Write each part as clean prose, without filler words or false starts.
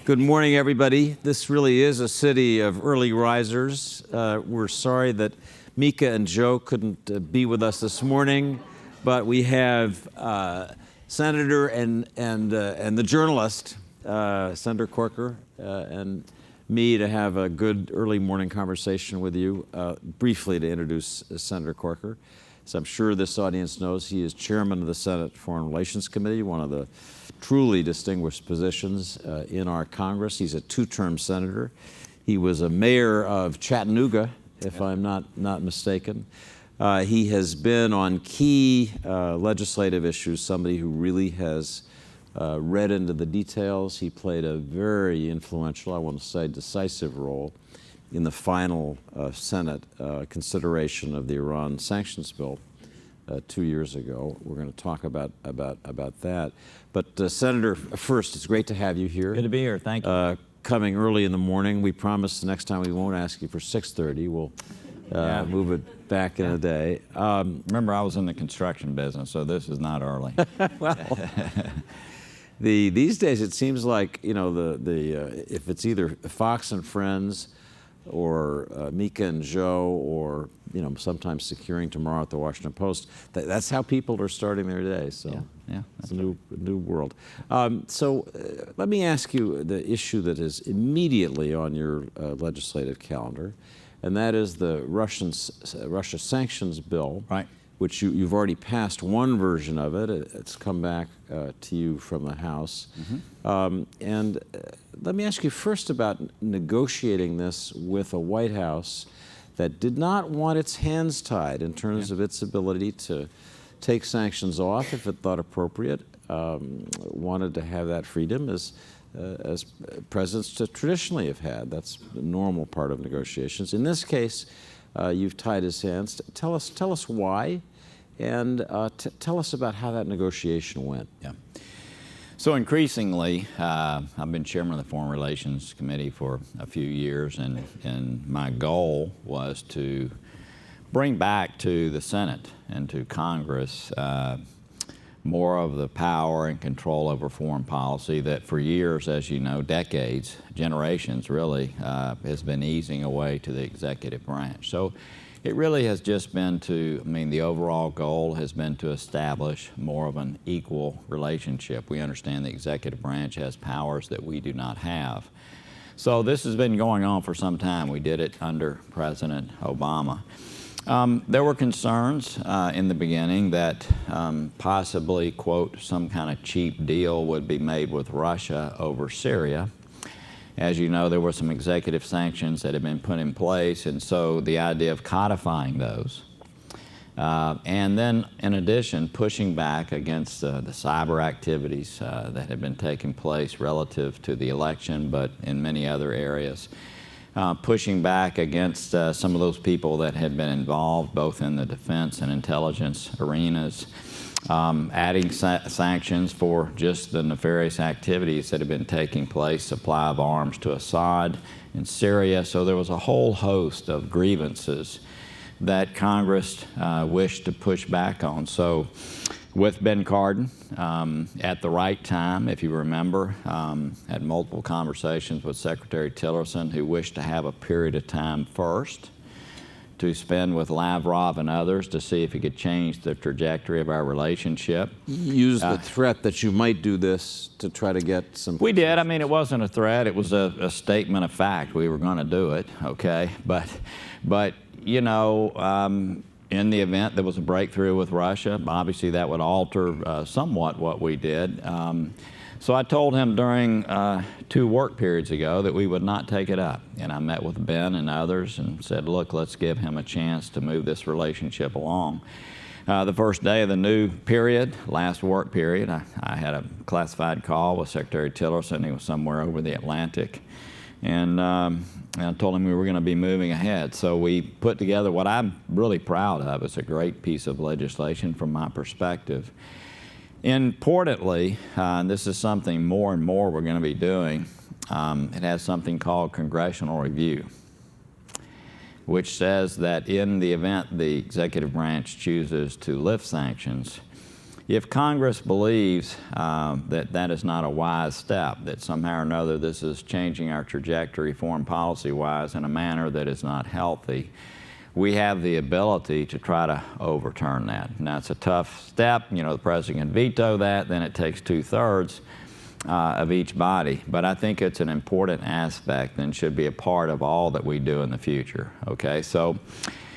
Good morning, everybody. This really is a city of early risers. We're sorry that Mika and Joe couldn't be with us this morning, but we have Senator and the journalist, Senator Corker, and me to have a good early morning conversation with you. Briefly to introduce Senator Corker. As I'm sure this audience knows, he is chairman of the Senate Foreign Relations Committee, one of the truly distinguished positions in our Congress. He's a two-term senator. He was a mayor of Chattanooga, if I'm not mistaken. He has been on key legislative issues, somebody who really has read into the details. He played a very influential, I want to say decisive role in the final Senate consideration of the Iran sanctions bill 2 years ago. We're going to talk about that. But Senator, first, it's great to have you here. Good to be here. Thank you. Coming early in the morning. We promise the next time we won't ask you for 6:30. We'll move it back in a day. Remember, I was in the construction business, so this is not early. Well, these days it seems like, you know, if it's either Fox and Friends or Mika and Joe, or, you know, sometimes Securing Tomorrow at the Washington Post, that's how people are starting their day. So yeah, it's a new world. So let me ask you the issue that is immediately on your legislative calendar, and that is the Russia sanctions bill, right? Which you've already passed one version of it. It's come back to you from the House. Mm-hmm. And let me ask you first about negotiating this with a White House that did not want its hands tied in terms of its ability to take sanctions off if it thought appropriate, wanted to have that freedom as presidents traditionally have had. That's the normal part of negotiations. In this case, you've tied his hands. Tell us why, and tell us about how that negotiation went. Yeah. So increasingly, I've been chairman of the Foreign Relations Committee for a few years, and my goal was to bring back to the Senate and to Congress more of the power and control over foreign policy that for years, as you know, decades, generations really, has been easing away to the executive branch. So it really has just been the overall goal has been to establish more of an equal relationship. We understand the executive branch has powers that we do not have. So this has been going on for some time. We did it under President Obama. There were concerns in the beginning that possibly, quote, some kind of cheap deal would be made with Russia over Syria. As you know, there were some executive sanctions that had been put in place, and so the idea of codifying those. And then, in addition, pushing back against the cyber activities that had been taking place relative to the election, but in many other areas. Pushing back against some of those people that had been involved both in the defense and intelligence arenas, adding sanctions for just the nefarious activities that have been taking place, supply of arms to Assad in Syria. So there was a whole host of grievances that Congress wished to push back on. So with Ben Cardin, at the right time, if you remember, had multiple conversations with Secretary Tillerson, who wished to have a period of time first to spend with Lavrov and others to see if he could change the trajectory of our relationship. Use the threat that you might do this to try to get some... We did. I mean, it wasn't a threat. It was a statement of fact. We were going to do it, okay? But you know, in the event there was a breakthrough with Russia, obviously that would alter somewhat what we did. So I told him during 2 work periods ago that we would not take it up. And I met with Ben and others and said, look, let's give him a chance to move this relationship along. The first day of the new period, last work period, I had a classified call with Secretary Tillerson. He was somewhere over the Atlantic. And I told him we were going to be moving ahead. So we put together what I'm really proud of. It's a great piece of legislation from my perspective. Importantly, and this is something more and more we're going to be doing, it has something called Congressional review, which says that in the event the executive branch chooses to lift sanctions, if Congress believes that that is not a wise step, that somehow or another this is changing our trajectory foreign policy-wise in a manner that is not healthy, we have the ability to try to overturn that. Now, it's a tough step. You know, the president can veto that. Then it takes 2/3 of each body. But I think it's an important aspect and should be a part of all that we do in the future. Okay, so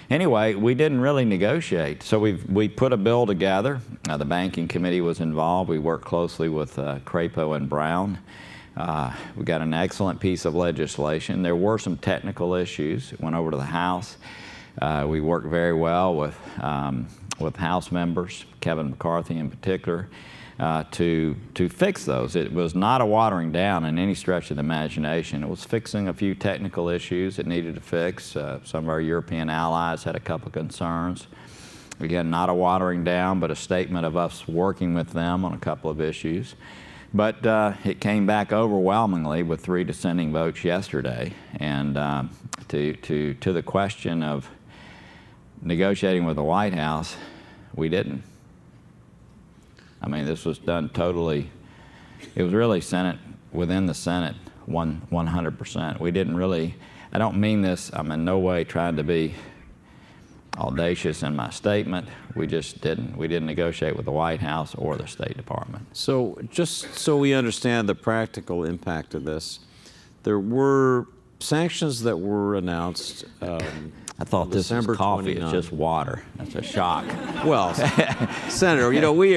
anyway, we didn't really negotiate. So we put a bill together. The banking committee was involved. We worked closely with Crapo and Brown. We got an excellent piece of legislation. There were some technical issues. It went over to the House. We worked very well with House members, Kevin McCarthy in particular, to fix those. It was not a watering down in any stretch of the imagination. It was fixing a few technical issues it needed to fix. Some of our European allies had a couple of concerns. Again, not a watering down, but a statement of us working with them on a couple of issues. But it came back overwhelmingly with 3 dissenting votes yesterday. And to the question of negotiating with the White House, we didn't. I mean, this was done totally, it was really Senate, within the Senate, 100%. We didn't really, I don't mean this, I'm in no way trying to be audacious in my statement. We just didn't. We didn't negotiate with the White House or the State Department. So just so we understand the practical impact of this, there were sanctions that were announced. I thought this was coffee. 29. It's just water. That's a shock. Well, Senator, you know, we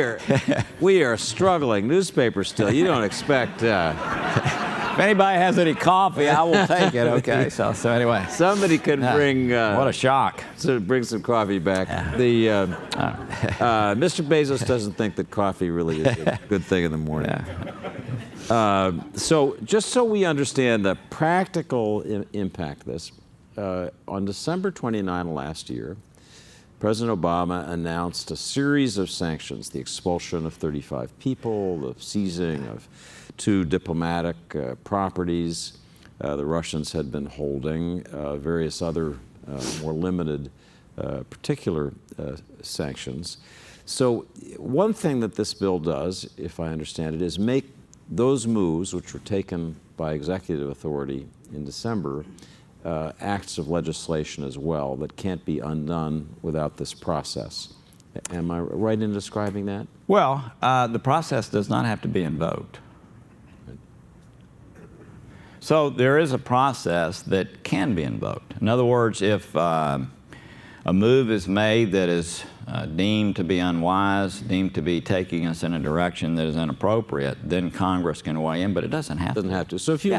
are struggling newspaper still. You don't expect. If anybody has any coffee, I will take it. Okay. So anyway, somebody could bring. What a shock! So bring some coffee back. Mr. Bezos doesn't think that coffee really is a good thing in the morning. So just so we understand the practical impact of this. On December 29 last year, President Obama announced a series of sanctions, the expulsion of 35 people, the seizing of 2 diplomatic properties the Russians had been holding, various other more limited particular sanctions. So one thing that this bill does, if I understand it, is make those moves, which were taken by executive authority in December, acts of legislation as well that can't be undone without this process. Am I right in describing that? Well, the process does not have to be invoked. So there is a process that can be invoked. In other words, if a move is made that is deemed to be unwise, deemed to be taking us in a direction that is inappropriate, then Congress can weigh in, but it doesn't have to. Doesn't have to. So if you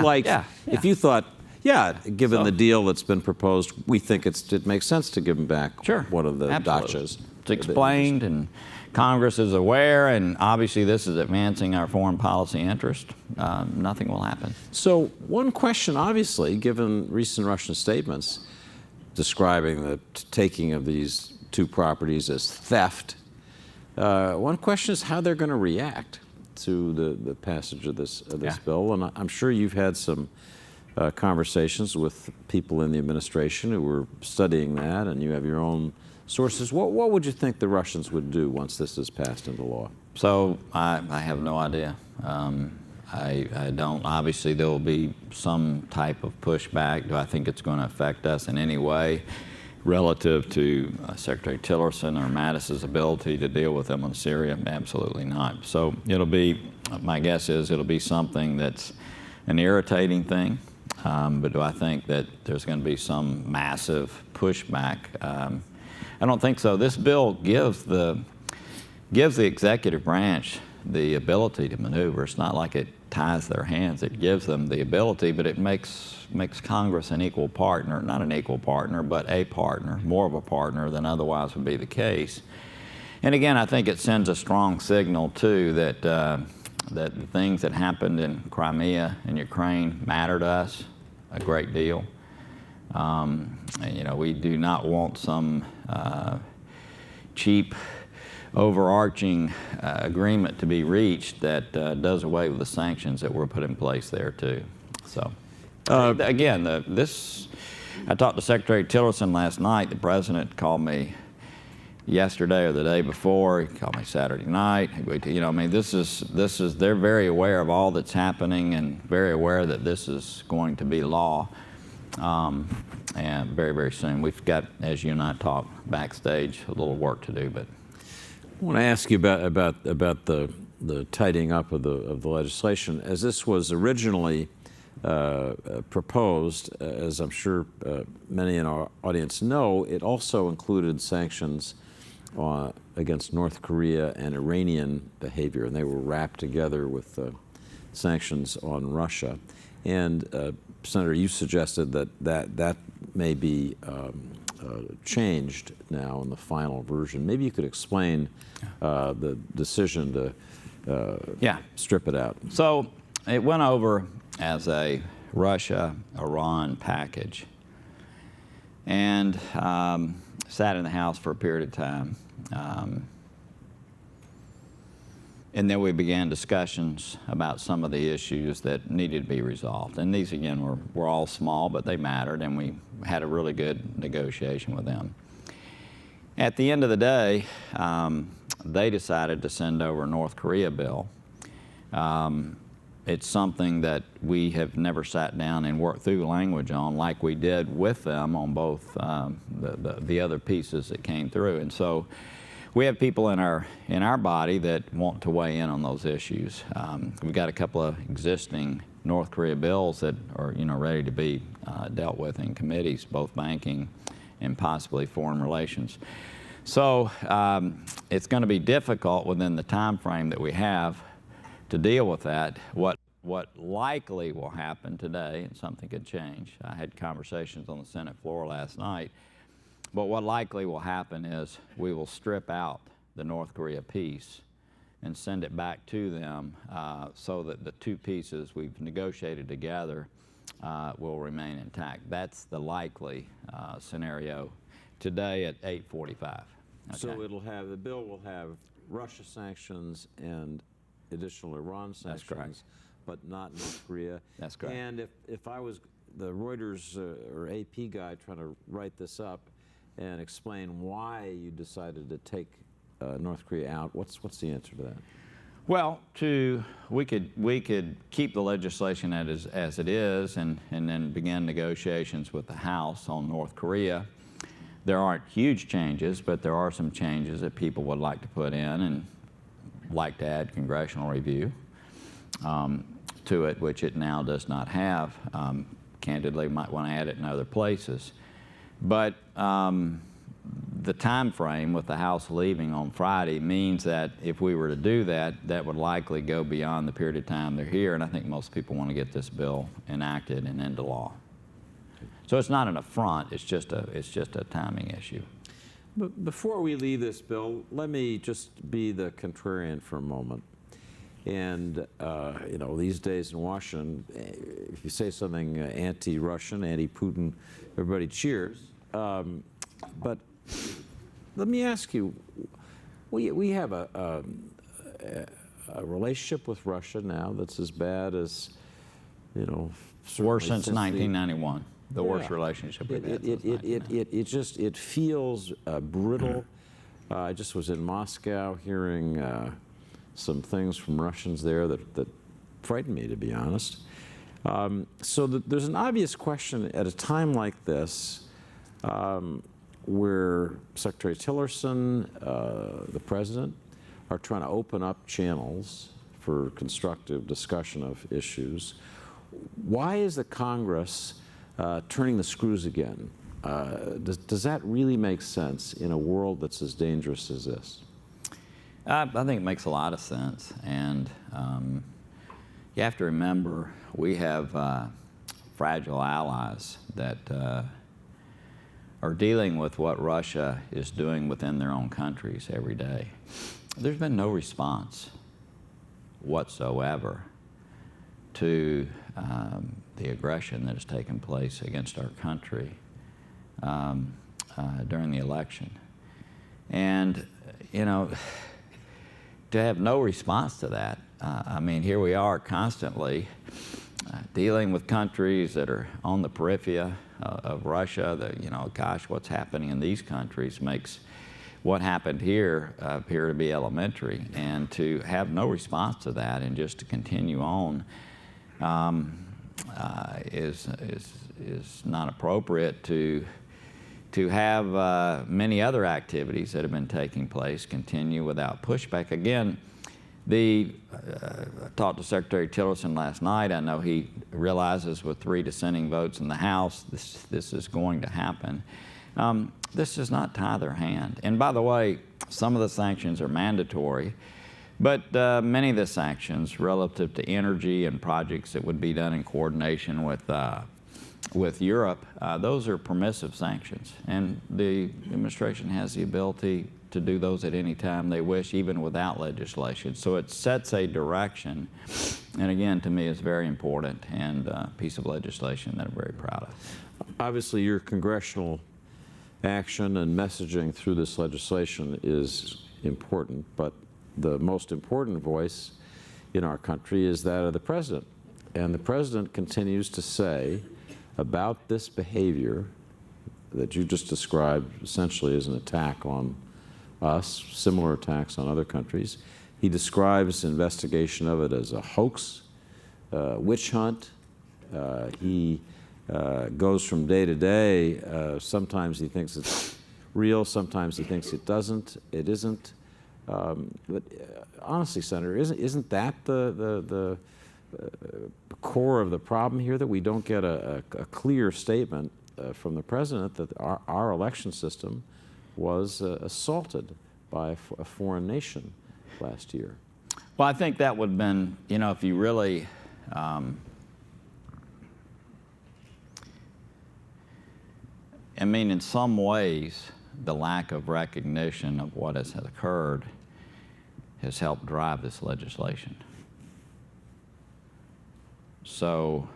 if you thought, given the deal that's been proposed, we think it makes sense to give them back one of the dachas. It's explained, and Congress is aware, and obviously this is advancing our foreign policy interest. Nothing will happen. So one question, obviously, given recent Russian statements describing the taking of these 2 properties as theft, one question is how they're going to react to the passage of this bill. And I'm sure you've had some conversations with people in the administration who were studying that, and you have your own sources. What would you think the Russians would do once this is passed into law? So I have no idea. I don't. Obviously, there will be some type of pushback. Do I think it's going to affect us in any way relative to Secretary Tillerson or Mattis's ability to deal with them on Syria? Absolutely not. So it'll be, my guess is it'll be something that's an irritating thing. But do I think that there's going to be some massive pushback? I don't think so. This bill gives the executive branch the ability to maneuver. It's not like it ties their hands. It gives them the ability, but it makes Congress an equal partner, not an equal partner, but a partner, more of a partner than otherwise would be the case. And again, I think it sends a strong signal too that the things that happened in Crimea and Ukraine matter to us a great deal. You know, we do not want some cheap, overarching agreement to be reached that does away with the sanctions that were put in place there too. So, again, I talked to Secretary Tillerson last night. The president called me yesterday or the day before. He called me Saturday night. You know, I mean, this is, they're very aware of all that's happening and very aware that this is going to be law. And very, very soon. We've got, as you and I talked backstage, a little work to do, but. I want to ask you about the tidying up of the legislation. As this was originally proposed, as I'm sure many in our audience know, it also included sanctions against North Korea and Iranian behavior, and they were wrapped together with sanctions on Russia. And Senator, you suggested that may be changed now in the final version. Maybe you could explain the decision to strip it out. So it went over as a Russia-Iran package, and sat in the House for a period of time. And then we began discussions about some of the issues that needed to be resolved. And these, again, were all small, but they mattered, and we had a really good negotiation with them. At the end of the day, they decided to send over a North Korea bill. It's something that we have never sat down and worked through the language on like we did with them on both the other pieces that came through. And so we have people in our body that want to weigh in on those issues. We've got a couple of existing North Korea bills that are, you know, ready to be dealt with in committees, both banking and possibly foreign relations. So it's going to be difficult within the time frame that we have to deal with that. What likely will happen today, and something could change. I had conversations on the Senate floor last night. But what likely will happen is we will strip out the North Korea piece and send it back to them so that the two pieces we've negotiated together will remain intact. That's the likely scenario today at 8:45. Okay. So the bill will have Russia sanctions and additional Iran sanctions. That's correct. But not North Korea. That's correct. And if I was the Reuters or AP guy trying to write this up and explain why you decided to take North Korea out, what's the answer to that? Well, we could keep the legislation as it is and then begin negotiations with the House on North Korea. There aren't huge changes, but there are some changes that people would like to put in and like to add congressional review to it, which it now does not have. Candidly, might want to add it in other places. But the time frame with the House leaving on Friday means that if we were to do that, that would likely go beyond the period of time they're here, and I think most people want to get this bill enacted and into law. So it's not an affront, it's just a timing issue. But before we leave this bill, let me just be the contrarian for a moment. And you know, these days in Washington, if you say something anti-Russian, anti-Putin, everybody cheers. But let me ask you, we have a relationship with Russia now that's as bad as, you know, worse since 1991. The worst relationship we've had since 1991. It feels brittle. I just was in Moscow hearing some things from Russians there that frightened me, to be honest. So there's an obvious question at a time like this where Secretary Tillerson, the President, are trying to open up channels for constructive discussion of issues. Why is the Congress turning the screws again? Does that really make sense in a world that's as dangerous as this? I think it makes a lot of sense, and you have to remember we have fragile allies that are dealing with what Russia is doing within their own countries every day. There's been no response whatsoever to the aggression that has taken place against our country during the election. And, you know, to have no response to that, I mean, here we are constantly dealing with countries that are on the periphery of Russia. That, you know, gosh, what's happening in these countries makes what happened here appear to be elementary, and to have no response to that and just to continue on is not appropriate. To have many other activities that have been taking place continue without pushback. Again, I talked to Secretary Tillerson last night. I know he realizes with 3 dissenting votes in the House, this is going to happen. This does not tie their hand. And by the way, some of the sanctions are mandatory, but many of the sanctions relative to energy and projects that would be done in coordination with Europe, those are permissive sanctions. And the administration has the ability to do those at any time they wish, even without legislation. So it sets a direction, and again, to me, is very important, and a piece of legislation that I'm very proud of. Obviously, your congressional action and messaging through this legislation is important, but the most important voice in our country is that of the President. And the President continues to say about this behavior that you just described essentially as an attack on us, similar attacks on other countries. He describes investigation of it as a hoax, witch hunt. He goes from day to day. Sometimes he thinks it's real, sometimes he thinks it isn't. But honestly, Senator, isn't that the core of the problem here, that we don't get a clear statement from the President that our election system was assaulted by a foreign nation last year? Well, I think that would have been, if you really in some ways, the lack of recognition of what has occurred has helped drive this legislation. So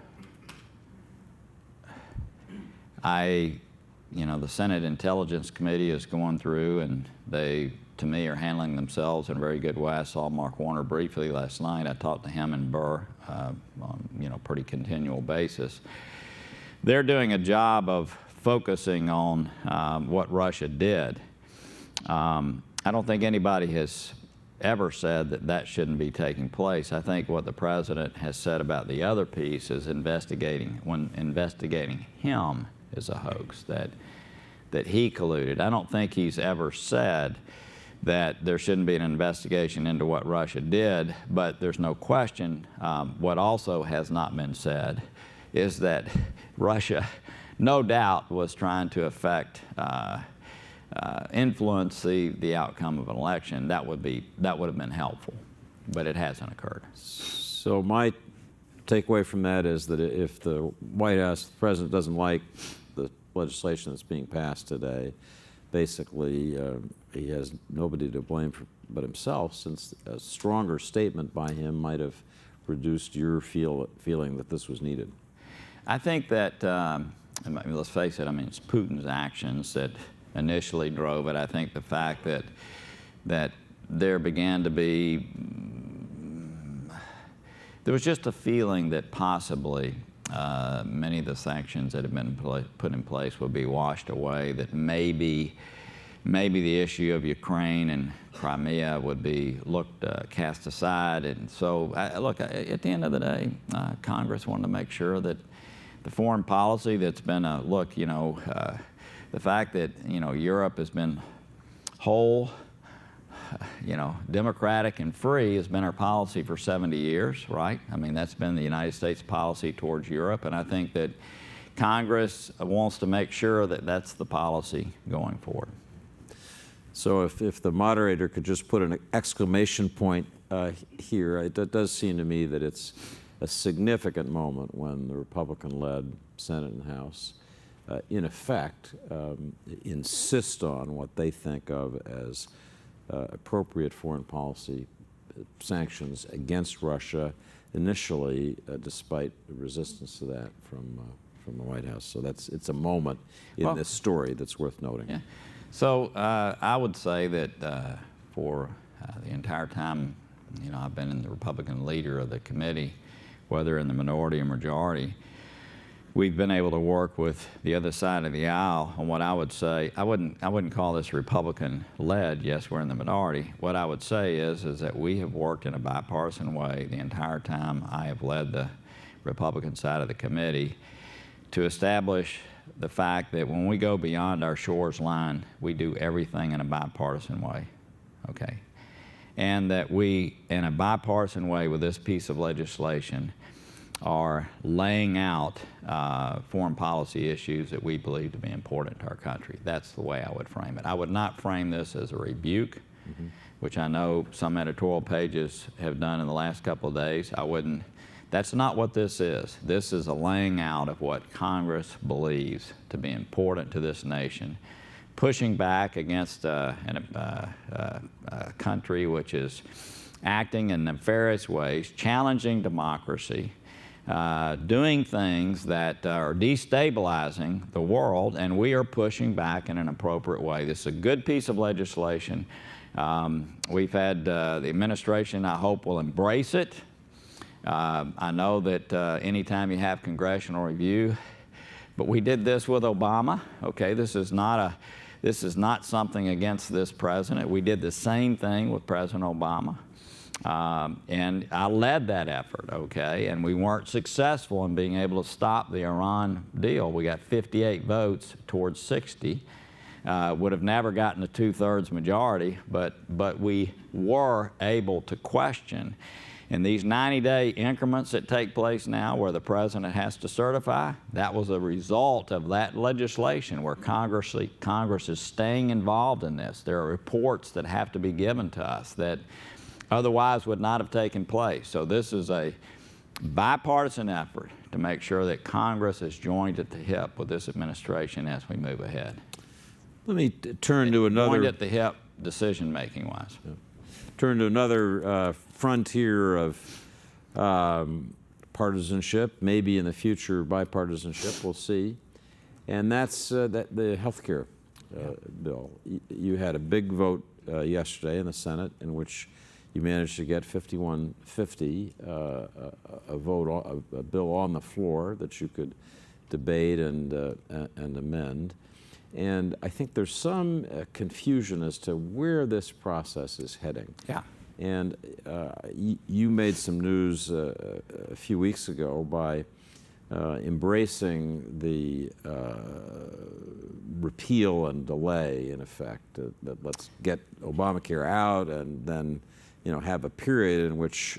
the Senate Intelligence Committee is going through, and they, to me, are handling themselves in a very good way. I saw Mark Warner briefly last night. I talked to him and Burr on pretty continual basis. They're doing a job of focusing on what Russia did. I don't think anybody has ever said that shouldn't be taking place. I think what the President has said about the other piece is investigating him is a hoax, that he colluded. I don't think he's ever said that there shouldn't be an investigation into what Russia did, but there's no question. What also has not been said is that Russia, no doubt, was trying to influence the outcome of an election. That would have been helpful, but it hasn't occurred. So my takeaway from that is that if the White House, the President, doesn't like the legislation that's being passed today, basically he has nobody to blame but himself, since a stronger statement by him might have reduced your feeling that this was needed. I think that, let's face it, it's Putin's actions that initially drove it. I think the fact that there began to be, there was just a feeling that possibly many of the sanctions that have been put in place would be washed away, that maybe the issue of Ukraine and Crimea would be cast aside. And so, look, at the end of the day, Congress wanted to make sure that the foreign policy that's been the fact that, Europe has been whole, democratic and free has been our policy for 70 years, right? That's been the United States policy towards Europe, and I think that Congress wants to make sure that that's the policy going forward. So if the moderator could just put an exclamation point here, it does seem to me that it's a significant moment when the Republican-led Senate and House in effect, insist on what they think of as appropriate foreign policy sanctions against Russia initially, despite resistance to that from the White House. So it's a moment in this story that's worth noting. Yeah. So I would say that for the entire time, I've been in the Republican leader of the committee, whether in the minority or majority, we've been able to work with the other side of the aisle on what I would say. I wouldn't call this Republican-led. Yes, we're in the minority. What I would say is that we have worked in a bipartisan way the entire time I have led the Republican side of the committee to establish the fact that when we go beyond our shores line, we do everything in a bipartisan way, okay? And that we, in a bipartisan way with this piece of legislation, are laying out foreign policy issues that we believe to be important to our country. That's the way I would frame it. I would not frame this as a rebuke, which I know some editorial pages have done in the last couple of days. I wouldn't. That's not what this is. This is a laying out of what Congress believes to be important to this nation, pushing back against a country which is acting in nefarious ways, challenging democracy, doing things that are destabilizing the world, and we are pushing back in an appropriate way. This is a good piece of legislation. We've had the administration, I hope, will embrace it. I know that anytime you have congressional review, but we did this with Obama. Okay, this is not something against this president. We did the same thing with President Obama. And I led that effort, okay, and we weren't successful in being able to stop the Iran deal. We got 58 votes towards 60. Would have never gotten a 2/3 majority, but we were able to question. And these 90-day increments that take place now where the president has to certify, that was a result of that legislation where Congress is staying involved in this. There are reports that have to be given to us that otherwise would not have taken place. So this is a bipartisan effort to make sure that Congress is joined at the hip with this administration as we move ahead. Let me turn to another... Joined at the hip decision-making wise. Yeah. Turn to another frontier of partisanship, maybe in the future bipartisanship, we'll see, and that's the health care bill. You had a big vote yesterday in the Senate in which you managed to get 51-50, a bill on the floor that you could debate and amend. And I think there's some confusion as to where this process is heading. Yeah. And you made some news a few weeks ago by embracing the repeal and delay, in effect, that let's get Obamacare out and then have a period in which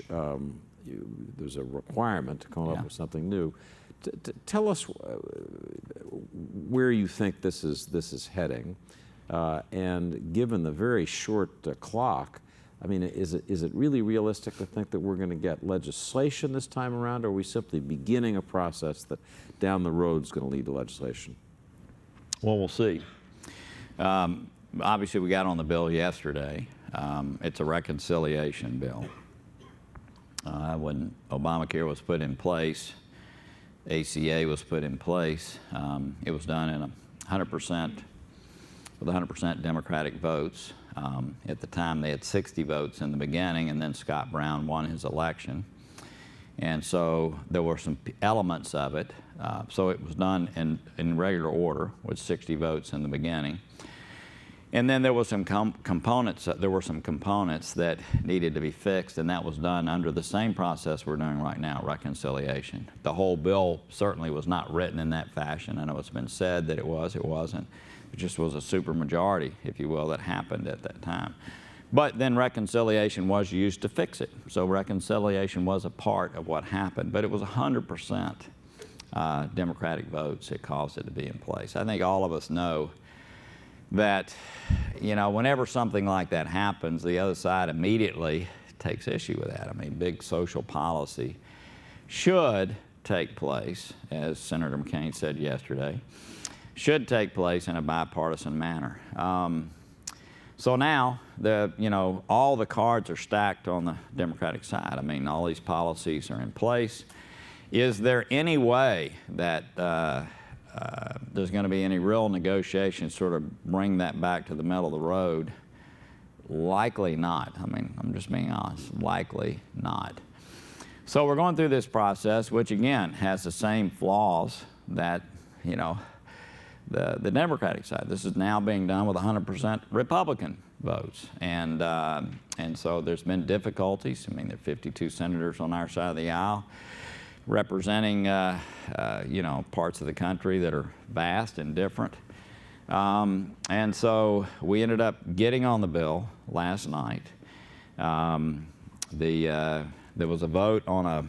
there's a requirement to come up with something new. Tell us where you think this is heading, and given the very short clock, I mean, is it really realistic to think that we're going to get legislation this time around, or are we simply beginning a process that down the road is going to lead to legislation? Well, we'll see. Obviously, we got on the bill yesterday. It's a reconciliation bill. When Obamacare was put in place, ACA was put in place. It was done in 100% with 100% Democratic votes. At the time, they had 60 votes in the beginning, and then Scott Brown won his election. And so there were some elements of it. So it was done in regular order with 60 votes in the beginning. And then there were some components. There were some components that needed to be fixed, and that was done under the same process we're doing right now, reconciliation. The whole bill certainly was not written in that fashion. I know it's been said that it was. It wasn't. It just was a supermajority, if you will, that happened at that time. But then reconciliation was used to fix it. So reconciliation was a part of what happened, but it was 100% Democratic votes that caused it to be in place. I think all of us know that, whenever something like that happens, the other side immediately takes issue with that. I mean, big social policy should take place, as Senator McCain said yesterday, should take place in a bipartisan manner. So now, all the cards are stacked on the Democratic side. I mean, all these policies are in place. Is there any way that there's going to be any real negotiation sort of bring that back to the middle of the road? Likely not. I mean, I'm just being honest. Likely not. So we're going through this process, which again has the same flaws that, you know, the Democratic side. This is now being done with 100% Republican votes. And so there's been difficulties. I mean, there are 52 senators on our side of the aisle representing, you know, parts of the country that are vast and different. And so we ended up getting on the bill last night. There was a vote on a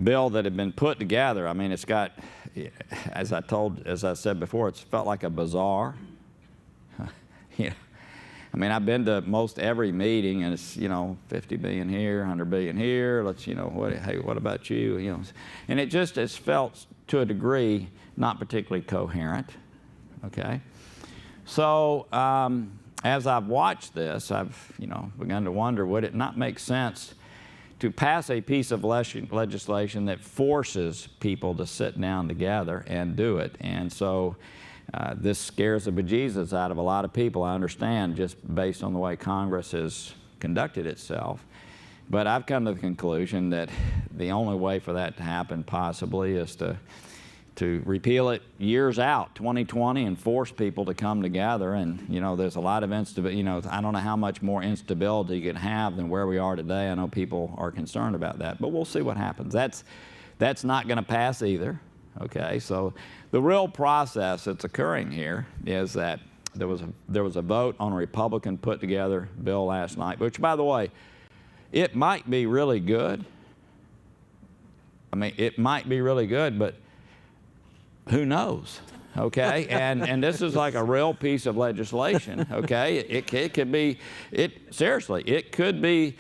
bill that had been put together. I mean, it's got, as I said before, it's felt like a bazaar. You know, I mean, I've been to most every meeting, and it's, you know, 50 billion here, 100 billion here. Let's, you know, hey, what about you? You know, and it just has felt to a degree not particularly coherent. Okay, so as I've watched this, I've, you know, begun to wonder, would it not make sense to pass a piece of legislation that forces people to sit down together and do it? And so this scares the bejesus out of a lot of people, I understand, just based on the way Congress has conducted itself. But I've come to the conclusion that the only way for that to happen possibly is to repeal it years out, 2020, and force people to come together. And, you know, there's a lot of instability. You know, I don't know how much more instability you can have than where we are today. I know people are concerned about that, but we'll see what happens. That's not going to pass either. Okay, so the real process that's occurring here is that there was a vote on a Republican put together bill last night, which, by the way, it might be really good. I mean, it might be really good, but who knows? Okay, and this is like a real piece of legislation. Okay, it could be, seriously, it could be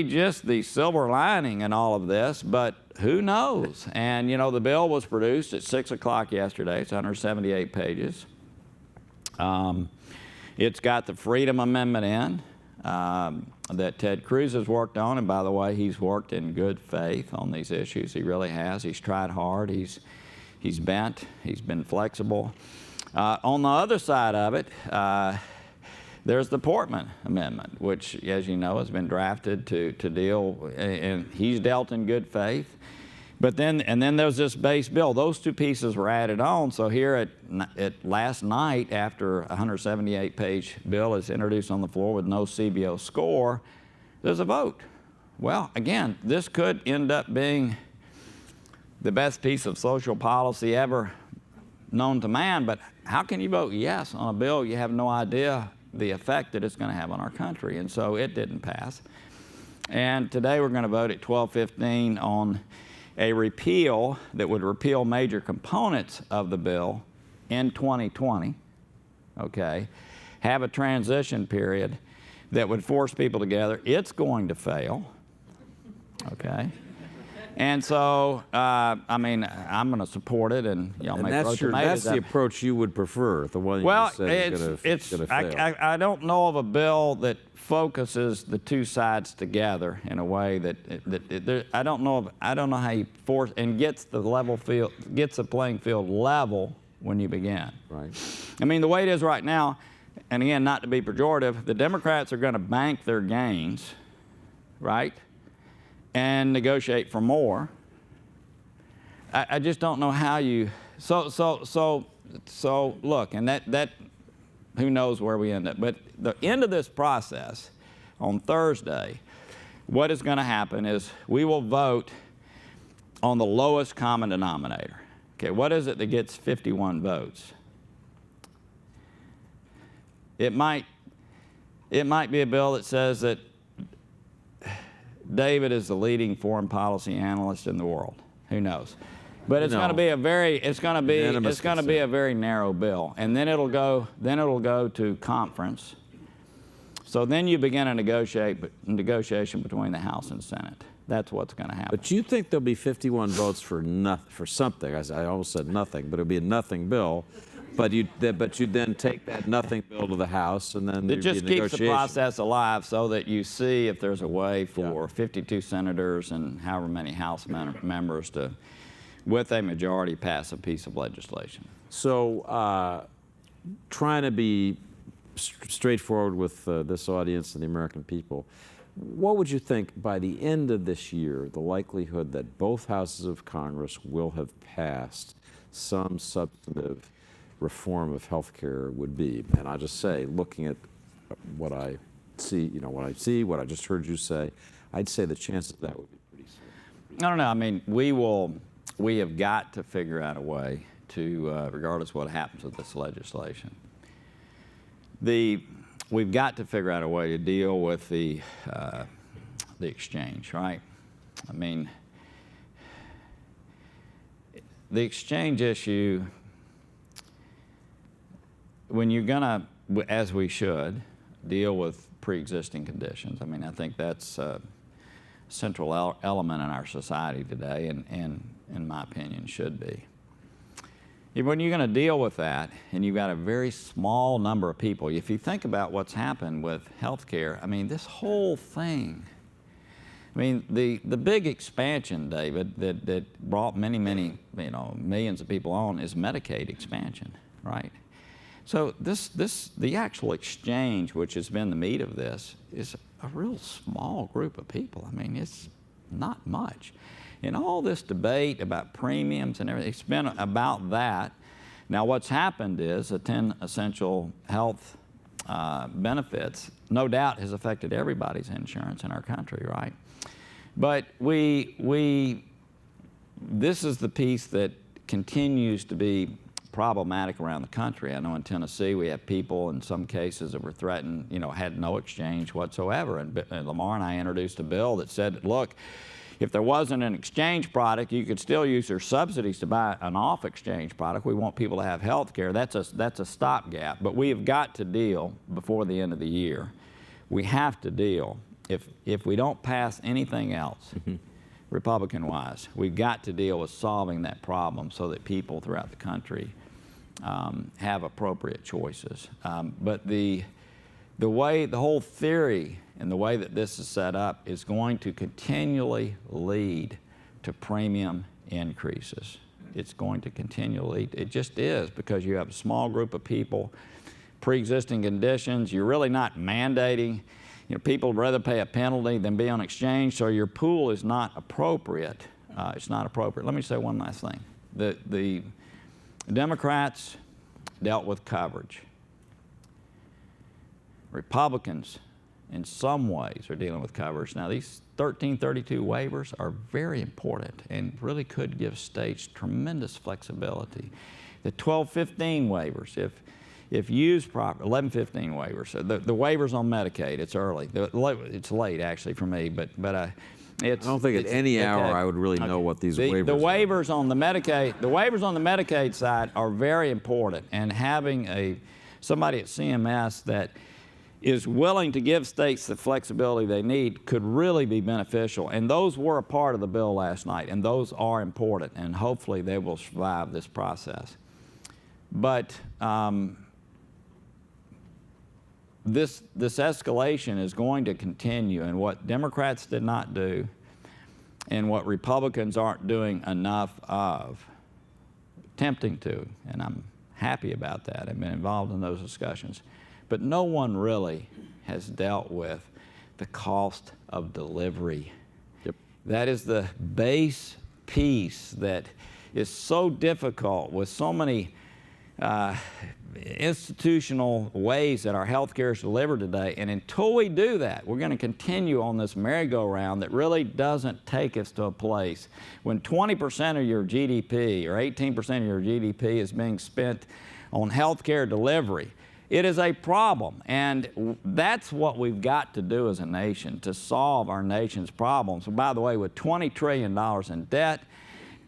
just the silver lining in all of this, but who knows? And, you know, the bill was produced at 6 o'clock yesterday. It's 178 pages. It's got the Freedom Amendment in that Ted Cruz has worked on. And by the way, he's worked in good faith on these issues. He really has. He's tried hard. He's bent. He's been flexible. On the other side of it, there's the Portman Amendment, which, as you know, has been drafted to deal, and he's dealt in good faith. But then there's this base bill. Those two pieces were added on. So here at last night, after a 178-page bill is introduced on the floor with no CBO score, there's a vote. Well, again, this could end up being the best piece of social policy ever known to man. But how can you vote yes on a bill you have no idea the effect that it's going to have on our country? And so it didn't pass. And today we're going to vote at 12:15 on a repeal that would repeal major components of the bill in 2020, okay, have a transition period that would force people together. It's going to fail, okay? And so, I mean, I'm going to support it, and you know, and make that's the approach you would prefer, the one you said is going to fail. I don't know of a bill that focuses the two sides together in a way that I don't know how you force and gets the playing field level when you begin. Right. I mean, the way it is right now, and again, not to be pejorative, the Democrats are going to bank their gains, right, and negotiate for more. I just don't know how you. So look, and that who knows where we end up. But the end of this process on Thursday, what is going to happen is we will vote on the lowest common denominator. Okay, what is it that gets 51 votes? It might be a bill that says that David is the leading foreign policy analyst in the world. Who knows? But it's going to be a very a very narrow bill, and then it'll go to conference. So then you begin a negotiation between the House and Senate. That's what's going to happen. But you think there'll be 51 votes for something? I almost said nothing, but it'll be a nothing bill. But you'd then take that nothing bill to the House, and then it just keeps the process alive, so that you see if there's a way for 52 senators and however many House members to, with a majority, pass a piece of legislation. So, trying to be straightforward with this audience and the American people, what would you think by the end of this year, the likelihood that both houses of Congress will have passed some substantive reform of health care would be? And I just say, looking at what I see, what I just heard you say, I'd say the chances of that would be pretty slim. I don't know. I mean, we have got to figure out a way to, regardless of what happens with this legislation, we've got to figure out a way to deal with the exchange, right? I mean, the exchange issue, when you're gonna, as we should, deal with pre-existing conditions. I mean, I think that's a central element in our society today, and in my opinion, should be. When you're going to deal with that, and you've got a very small number of people, if you think about what's happened with health care, I mean, this whole thing, I mean, the big expansion, David, that brought many, millions of people on is Medicaid expansion, right? So the actual exchange, which has been the meat of this, is a real small group of people. I mean, it's not much. And all this debate about premiums and everything, it's been about that. Now, what's happened is the 10 essential health benefits, no doubt, has affected everybody's insurance in our country, right? But this is the piece that continues to be problematic around the country. I know in Tennessee we have people in some cases that were threatened, had no exchange whatsoever. And Lamar and I introduced a bill that said, look, if there wasn't an exchange product, you could still use their subsidies to buy an off-exchange product. We want people to have health care. That's a stopgap. But we have got to deal before the end of the year. We have to deal. If we don't pass anything else, Republican-wise, we've got to deal with solving that problem so that people throughout the country have appropriate choices. But the whole theory and the way that this is set up is going to continually lead to premium increases. It's going to continually, it just is, because you have a small group of people, pre-existing conditions, you're really not mandating. People would rather pay a penalty than be on exchange, so your pool is not appropriate. It's not appropriate. Let me say one last thing. The Democrats dealt with coverage. Republicans, in some ways, are dealing with coverage. Now, these 1332 waivers are very important and really could give states tremendous flexibility. The 1215 waivers, if used properly, 1115 waivers, the waivers on Medicaid, it's early. It's late, actually, for me, but it's, I don't think at any hour I would really know what these waivers are. The waivers on the Medicaid side are very important, and having somebody at CMS that is willing to give states the flexibility they need could really be beneficial. And those were a part of the bill last night, and those are important, and hopefully they will survive this process. But this escalation is going to continue, and what Democrats did not do and what Republicans aren't doing enough of, attempting to, and I'm happy about that. I've been involved in those discussions. But no one really has dealt with the cost of delivery. Yep. That is the base piece that is so difficult with so many institutional ways that our health care is delivered today. And until we do that, we're going to continue on this merry-go-round that really doesn't take us to a place when 20% of your GDP or 18% of your GDP is being spent on health care delivery. It is a problem, and that's what we've got to do as a nation to solve our nation's problems. And by the way, with $20 trillion in debt,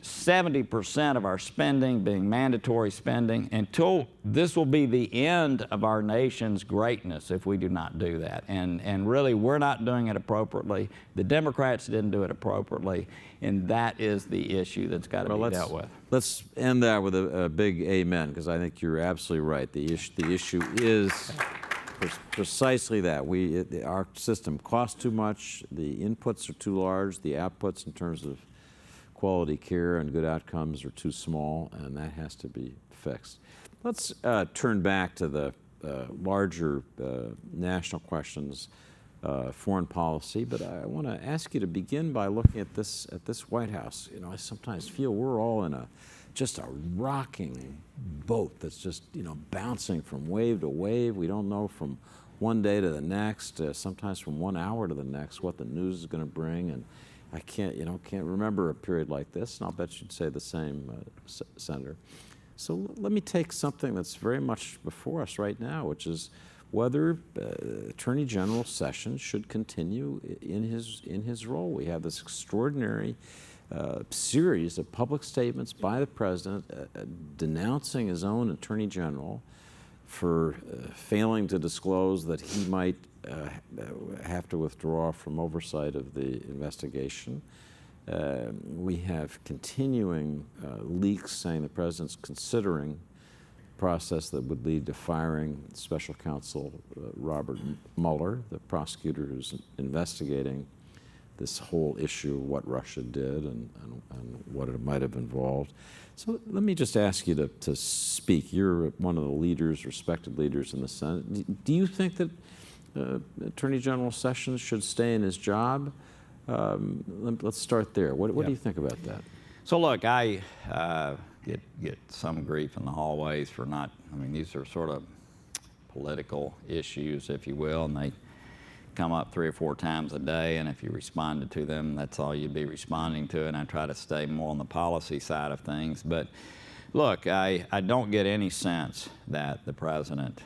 70% of our spending being mandatory spending, until this will be the end of our nation's greatness if we do not do that. And really, we're not doing it appropriately. The Democrats didn't do it appropriately, and that is the issue that's got to be dealt with. Let's end that with a big amen, because I think you're absolutely right. The issue is precisely that. Our system costs too much, the inputs are too large, the outputs in terms of quality care and good outcomes are too small, and that has to be fixed. Let's turn back to the larger national questions foreign policy. But I want to ask you to begin by looking at this White House. You know, I sometimes feel we're all in just a rocking boat that's just, you know, bouncing from wave to wave. We don't know from one day to the next, sometimes from 1 hour to the next, what the news is going to bring. And I can't remember a period like this, and I'll bet you'd say the same, Senator. So let me take something that's very much before us right now, which is whether Attorney General Sessions should continue in his role. We have this extraordinary series of public statements by the president denouncing his own Attorney General for failing to disclose that he might have to withdraw from oversight of the investigation. We have continuing leaks saying the president's considering a process that would lead to firing Special Counsel Robert Mueller, the prosecutor who's investigating this whole issue of what Russia did and what it might have involved. So let me just ask you to speak. You're one of the leaders, respected leaders in the Senate. Do you think that Attorney General Sessions should stay in his job? Let's start there. What do you think about that? So look, I get some grief in the hallways for not, I mean, these are sort of political issues, if you will, and they come up 3 or 4 times a day, and if you responded to them, that's all you'd be responding to, and I try to stay more on the policy side of things. But look, I don't get any sense that the president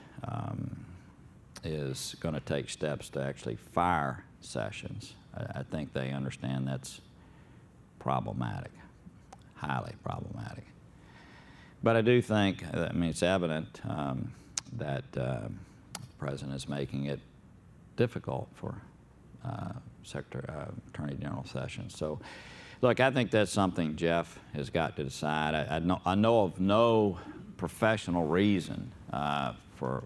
is going to take steps to actually fire Sessions. I think they understand that's problematic, highly problematic. But I do think, I mean, it's evident that the president is making it difficult for Attorney General Sessions. So, look, I think that's something Jeff has got to decide. I know of no professional reason for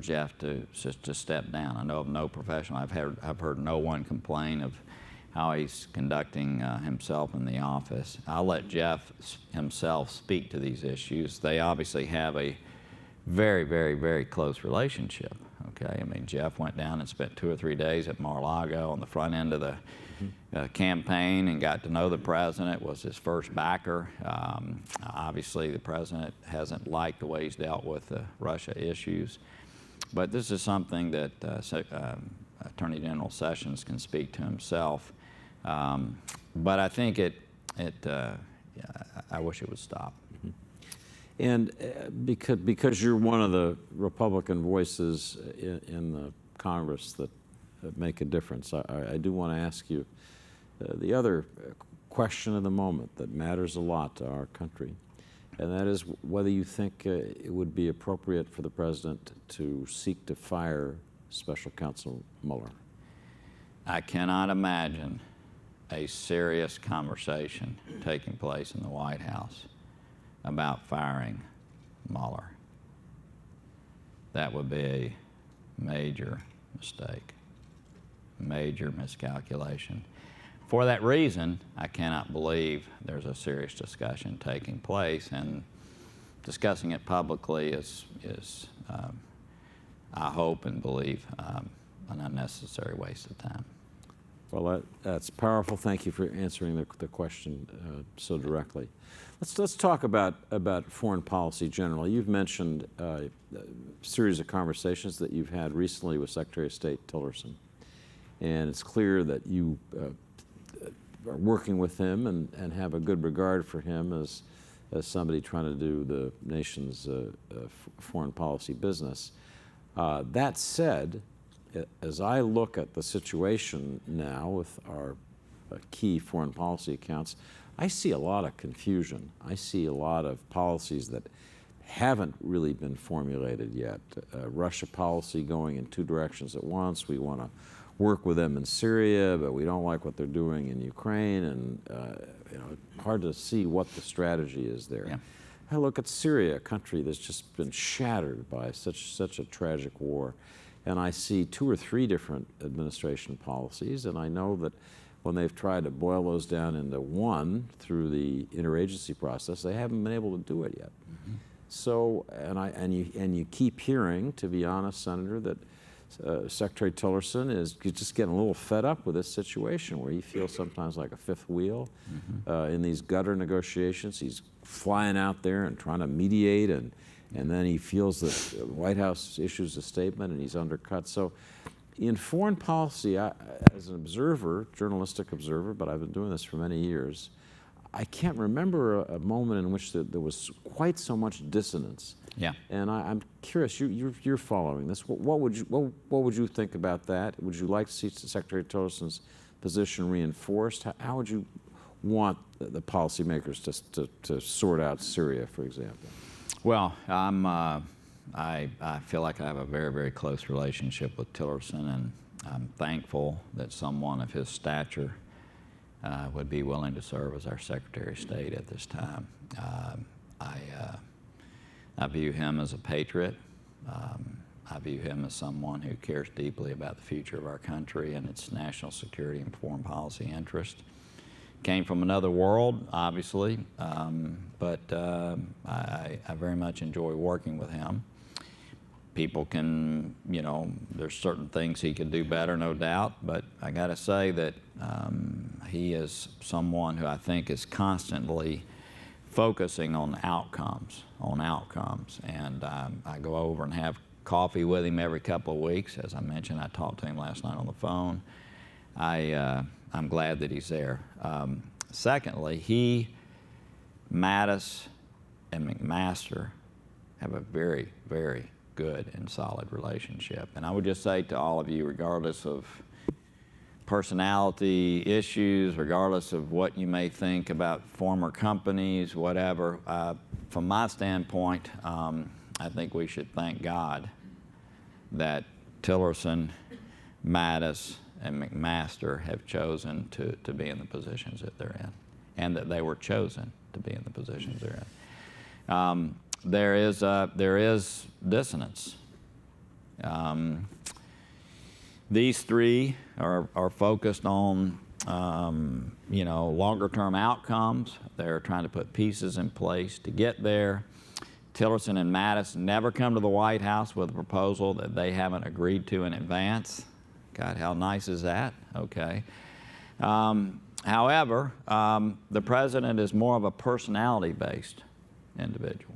Jeff to step down. I know of no professional. I've heard no one complain of how he's conducting himself in the office. I'll let Jeff himself speak to these issues. They obviously have a very, very, very close relationship. Okay, I mean, Jeff went down and spent 2 or 3 days at Mar-a-Lago on the front end of the campaign and got to know the president, was his first backer. Obviously, the president hasn't liked the way he's dealt with the Russia issues. But this is something that Attorney General Sessions can speak to himself. But I think I wish it would stop. And because you're one of the Republican voices in the Congress that make a difference, I do want to ask you the other question of the moment that matters a lot to our country, and that is whether you think it would be appropriate for the president to seek to fire Special Counsel Mueller. I cannot imagine a serious conversation taking place in the White House about firing Mueller. That would be a major mistake, major miscalculation. For that reason, I cannot believe there's a serious discussion taking place, and discussing it publicly is I hope and believe, an unnecessary waste of time. Well, that's powerful. Thank you for answering the question so directly. Let's talk about foreign policy generally. You've mentioned a series of conversations that you've had recently with Secretary of State Tillerson, and it's clear that you are working with him and have a good regard for him as somebody trying to do the nation's foreign policy business. That said, as I look at the situation now with our key foreign policy accounts, I see a lot of confusion. I see a lot of policies that haven't really been formulated yet. Russia policy going in 2 directions at once. We want to work with them in Syria, but we don't like what they're doing in Ukraine, and hard to see what the strategy is there. Yeah. I look at Syria, a country that's just been shattered by such a tragic war, and I see 2 or 3 different administration policies, and I know that when they've tried to boil those down into one through the interagency process, they haven't been able to do it yet. Mm-hmm. So, and you keep hearing, to be honest, Senator, that Secretary Tillerson is just getting a little fed up with this situation where he feels sometimes like a fifth wheel in these gutter negotiations. He's flying out there and trying to mediate, and then he feels that the White House issues a statement and he's undercut. So in foreign policy, as an observer, journalistic observer, but I've been doing this for many years, I can't remember a moment in which there was quite so much dissonance. Yeah. And I'm curious, you're following this. What would you think about that? Would you like to see Secretary Tillerson's position reinforced? How would you want the policymakers to sort out Syria, for example? Well, I feel like I have a very, very close relationship with Tillerson, and I'm thankful that someone of his stature would be willing to serve as our Secretary of State at this time. I view him as a patriot. I view him as someone who cares deeply about the future of our country and its national security and foreign policy interest. Came from another world, obviously, but I very much enjoy working with him. People can, there's certain things he could do better, no doubt, but I got to say that he is someone who I think is constantly focusing on outcomes, and I go over and have coffee with him every couple of weeks. As I mentioned, I talked to him last night on the phone. I'm glad that he's there. Secondly, he, Mattis, and McMaster have a very, very good and solid relationship. And I would just say to all of you, regardless of personality issues, regardless of what you may think about former companies, whatever, from my standpoint, I think we should thank God that Tillerson, Mattis, and McMaster have chosen to be in the positions that they're in, and that they were chosen to be in the positions they're in. There is dissonance. These three are focused on longer-term outcomes. They're trying to put pieces in place to get there. Tillerson and Mattis never come to the White House with a proposal that they haven't agreed to in advance. God, how nice is that? Okay. However, the president is more of a personality-based individual.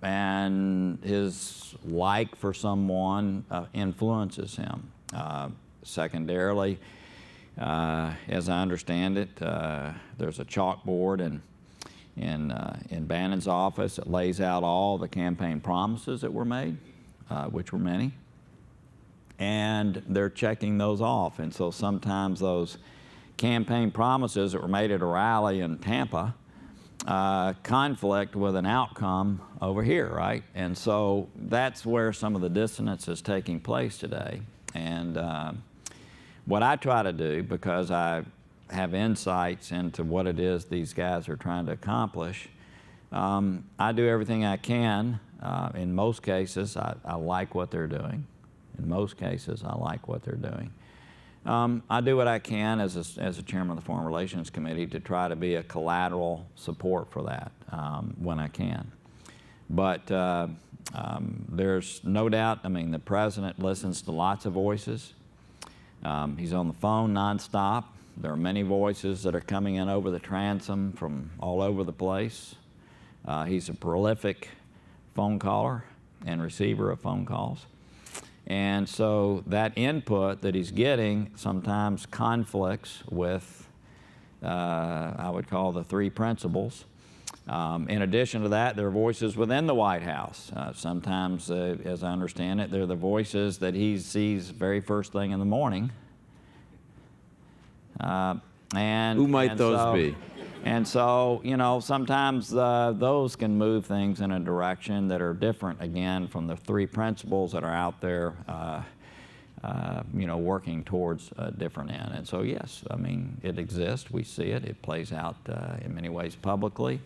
And his like for someone influences him. Secondarily, as I understand it, there's a chalkboard in Bannon's office that lays out all the campaign promises that were made, which were many, and they're checking those off. And so sometimes those campaign promises that were made at a rally in Tampa conflict with an outcome over here, right? And so that's where some of the dissonance is taking place today. And what I try to do, because I have insights into what it is these guys are trying to accomplish, I do everything I can. In most cases, I like what they're doing. In most cases, I like what they're doing. I do what I can as a chairman of the Foreign Relations Committee to try to be a collateral support for that when I can. But there's no doubt, the president listens to lots of voices. He's on the phone nonstop. There are many voices that are coming in over the transom from all over the place. He's a prolific phone caller and receiver of phone calls. And so that input that he's getting sometimes conflicts with, I would call, the three principles. In addition to that, there are voices within the White House. Sometimes, as I understand it, they're the voices that he sees very first thing in the morning. Who might those be? And so, sometimes those can move things in a direction that are different, again, from the three principles that are out there, working towards a different end. And so, yes, it exists. We see it. It plays out in many ways publicly,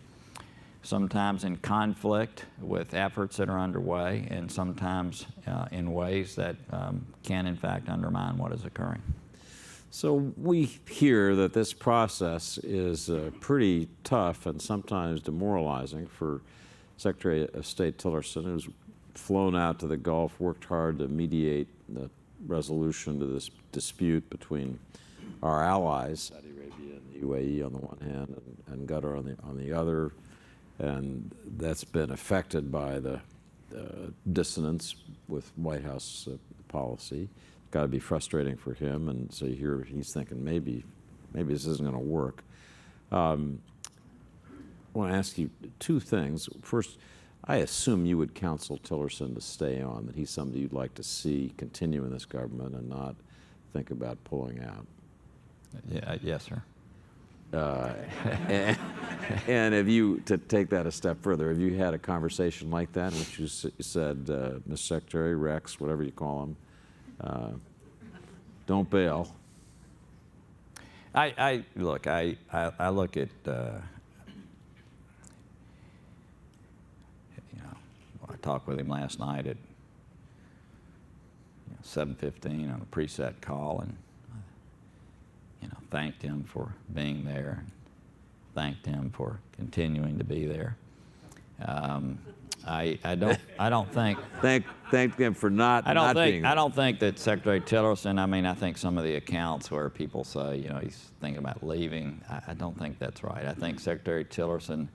sometimes in conflict with efforts that are underway, and sometimes in ways that can, in fact, undermine what is occurring. So we hear that this process is pretty tough and sometimes demoralizing for Secretary of State Tillerson, who's flown out to the Gulf, worked hard to mediate the resolution to this dispute between our allies, Saudi Arabia and the UAE on the one hand, and Qatar on the other, and that's been affected by the dissonance with White House policy. It's got to be frustrating for him, and so you hear he's thinking maybe this isn't going to work. I want to ask you two things. First, I assume you would counsel Tillerson to stay on, that he's somebody you'd like to see continue in this government and not think about pulling out. Yeah, yes, sir. And have you, to take that a step further, have you had a conversation like that in which you said, Mr. Secretary, Rex, whatever you call him, don't bail? I look at I talked with him last night at 7:15 on a preset call, and thanked him for being there, thanked him for continuing to be there. I don't think thanked him for not being there. I don't think that Secretary Tillerson, I think some of the accounts where people say, he's thinking about leaving, I don't think that's right. I think Secretary Tillerson,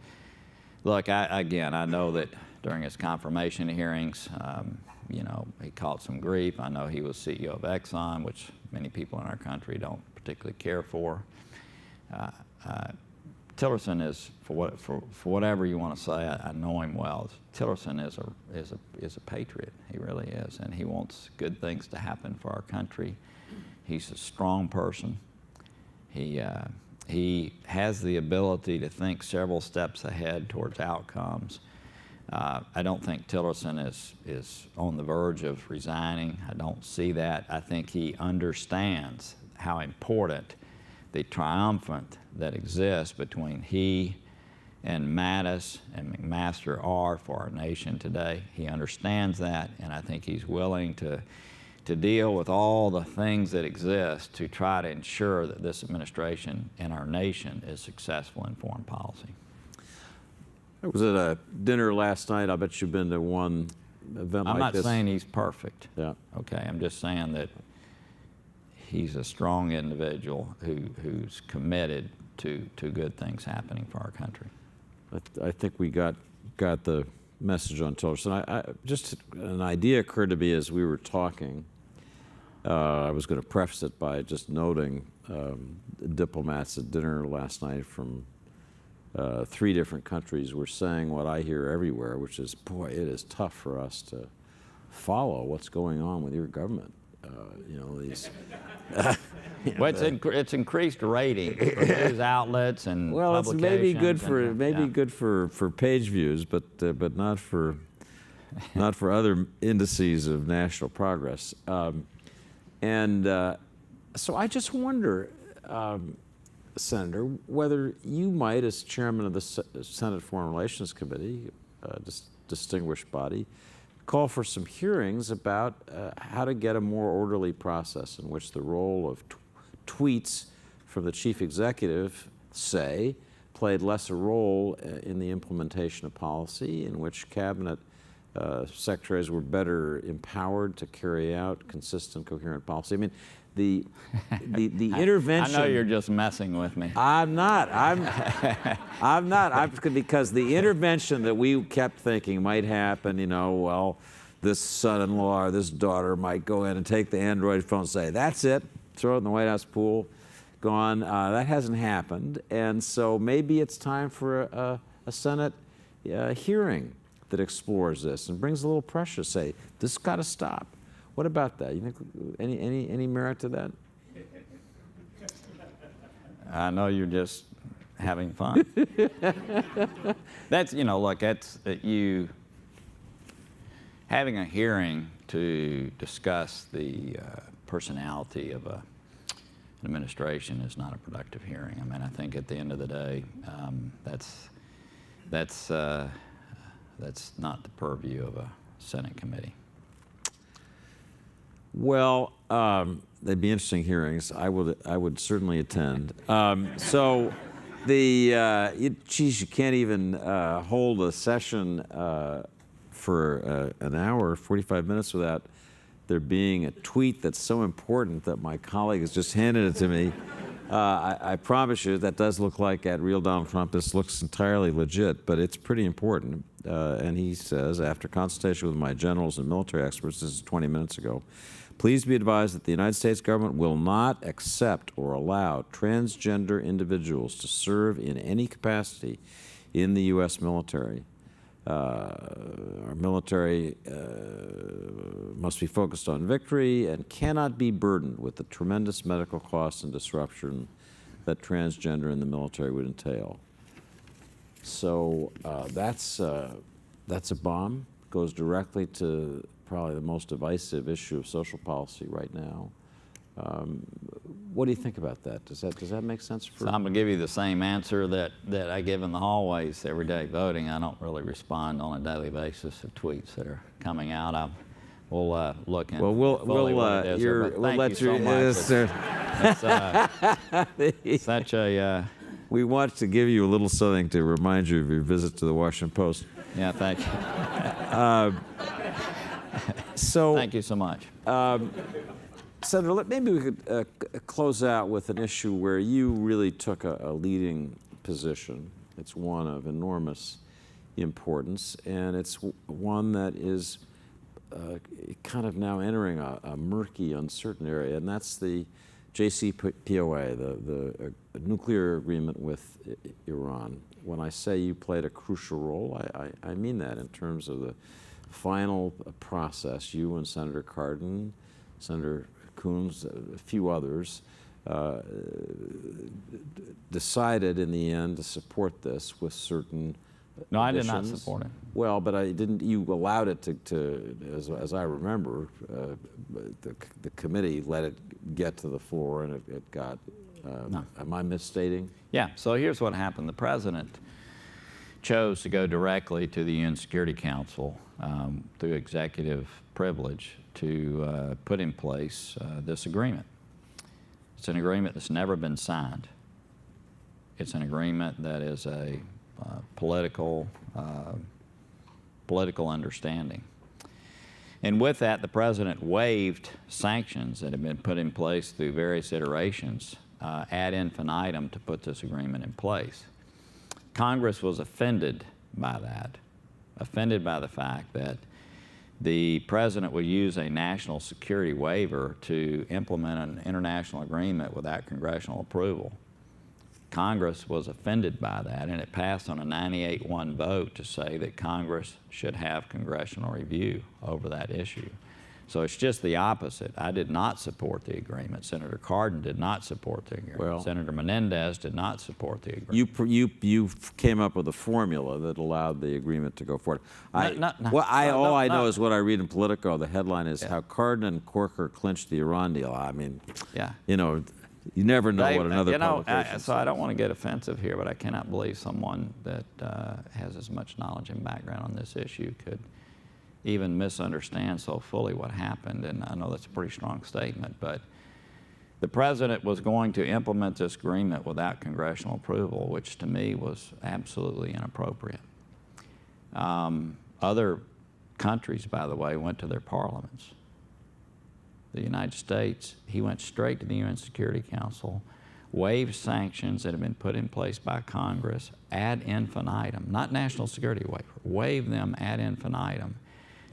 look, I know that during his confirmation hearings, he caught some grief. I know he was CEO of Exxon, which many people in our country don't particularly care for. Tillerson is, for whatever you want to say, I know him well. Tillerson is a patriot. He really is, and he wants good things to happen for our country. He's a strong person. He has the ability to think several steps ahead towards outcomes. I don't think Tillerson is on the verge of resigning. I don't see that. I think he understands how important the triumvirate that exists between he and Mattis and McMaster are for our nation today. He understands that, and I think he's willing to deal with all the things that exist to try to ensure that this administration and our nation is successful in foreign policy. I was at a dinner last night. I bet you've been to one event like this. I'm not saying he's perfect. Yeah. Okay, I'm just saying that he's a strong individual who's committed to good things happening for our country. I think we got the message on Tillerson. Just an idea occurred to me as we were talking. I was going to preface it by just noting diplomats at dinner last night from 3 different countries were saying what I hear everywhere, which is, boy, it is tough for us to follow what's going on with your government. These. Well, it's increased rating for news outlets and well, it's publications. Maybe good for page views, but not for other indices of national progress. So I just wonder, Senator, whether you might, as chairman of the Senate Foreign Relations Committee, distinguished body, call for some hearings about how to get a more orderly process in which the role of tweets from the chief executive, say, played less a role in the implementation of policy, in which cabinet secretaries were better empowered to carry out consistent, coherent policy. I mean, the intervention. I know you're just messing with me. I'm not. I'm not. Because the intervention that we kept thinking might happen, well, this son-in-law or this daughter might go in and take the Android phone and say, that's it, throw it in the White House pool, gone. That hasn't happened. And so maybe it's time for a Senate hearing that explores this and brings a little pressure, say, this has got to stop. What about that? You think any merit to that? I know you're just having fun. That's, look, that's you having a hearing to discuss the personality of an administration is not a productive hearing. I mean, I think at the end of the day, that's not the purview of a Senate committee. Well, they'd be interesting hearings. I would certainly attend. So, you can't even hold a session for an hour, 45 minutes without there being a tweet that's so important that my colleague has just handed it to me. I promise you that does look like at Real Donald Trump. This looks entirely legit, but it's pretty important. And he says, after consultation with my generals and military experts, this is 20 minutes ago, please be advised that the United States government will not accept or allow transgender individuals to serve in any capacity in the U.S. military. Our military must be focused on victory and cannot be burdened with the tremendous medical costs and disruption that transgender in the military would entail. So that's a bomb. Goes directly to probably the most divisive issue of social policy right now. What do you think about that? Does that make sense? So I'm going to give you the same answer that I give in the hallways every day voting. I don't really respond on a daily basis of tweets that are coming out. We'll look into we'll let you. It's such a. We want to give you a little something to remind you of your visit to the Washington Post. Yeah, thank you. Thank you so much. Senator, maybe we could close out with an issue where you really took a leading position. It's one of enormous importance, and it's one that is kind of now entering a murky, uncertain area, and that's the JCPOA, the nuclear agreement with Iran. When I say you played a crucial role, I mean that in terms of the final process. You and Senator Cardin, Senator Coons, a few others, decided in the end to support this with certain No, I did not support it. Well, but I didn't. You allowed it to as I remember, the committee let it get to the floor, and it got. No. Am I misstating? Yeah. So here's what happened. The president chose to go directly to the UN Security Council through executive privilege to put in place this agreement. It's an agreement that's never been signed. It's an agreement that is a political understanding. And with that, the president waived sanctions that had been put in place through various iterations ad infinitum to put this agreement in place. Congress was offended by that, offended by the fact that the president would use a national security waiver to implement an international agreement without congressional approval. Congress was offended by that, and it passed on a 98-1 vote to say that Congress should have congressional review over that issue. So it's just the opposite. I did not support the agreement. Senator Cardin did not support the agreement. Well, Senator Menendez did not support the agreement. You came up with a formula that allowed the agreement to go forward. All I know is what I read in Politico. The headline is how Cardin and Corker clinched the Iran deal. I mean, yeah. You know, you never know what another So publication says. I don't want to get offensive here, but I cannot believe someone that has as much knowledge and background on this issue could even misunderstand so fully what happened. And I know that's a pretty strong statement, but the president was going to implement this agreement without congressional approval, which to me was absolutely inappropriate. Other countries, by the way, went to their parliaments. The United States, he went straight to the UN Security Council, waived sanctions that had been put in place by Congress ad infinitum, not national security waiver, waived them ad infinitum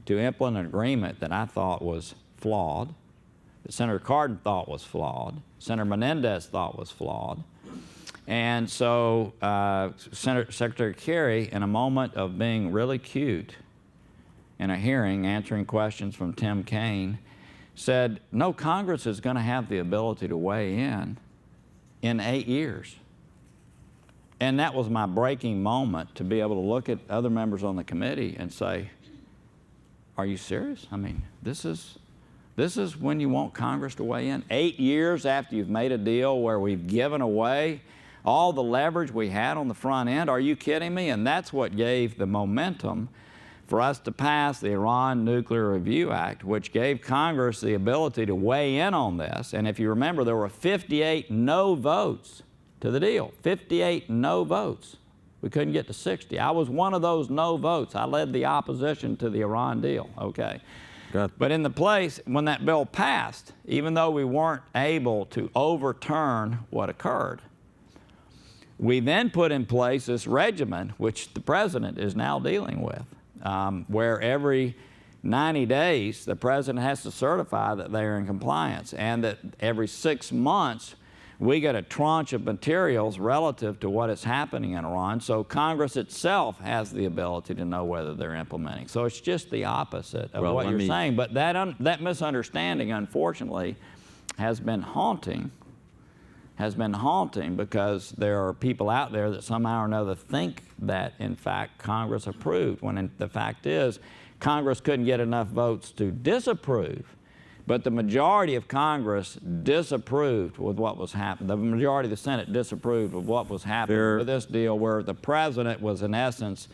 to implement an agreement that I thought was flawed, that Senator Cardin thought was flawed, Senator Menendez thought was flawed. And so Secretary Kerry, in a moment of being really cute in a hearing, answering questions from Tim Kaine, said, no, Congress is going to have the ability to weigh in 8 years. And that was my breaking moment, to be able to look at other members on the committee and say, are you serious? I mean, this is when you want Congress to weigh in? 8 years after you've made a deal where we've given away all the leverage we had on the front end? Are you kidding me? And that's what gave the momentum for us to pass the Iran Nuclear Review Act, which gave Congress the ability to weigh in on this. And if you remember, there were 58 no votes to the deal, 58 no votes. We couldn't get to 60. I was one of those no votes. I led the opposition to the Iran deal, okay? But in the place, when that bill passed, even though we weren't able to overturn what occurred, we then put in place this regimen, which the president is now dealing with, where every 90 days the president has to certify that they are in compliance, and that every 6 months we get a tranche of materials relative to what is happening in Iran, so Congress itself has the ability to know whether they're implementing. So it's just the opposite of what you're saying. But that misunderstanding, unfortunately, has been haunting because there are people out there that somehow or another think that, in fact, Congress approved, when the fact is Congress couldn't get enough votes to disapprove. But the majority of Congress disapproved with what was happening. The majority of the Senate disapproved of what was happening with this deal, where the president was, in essence,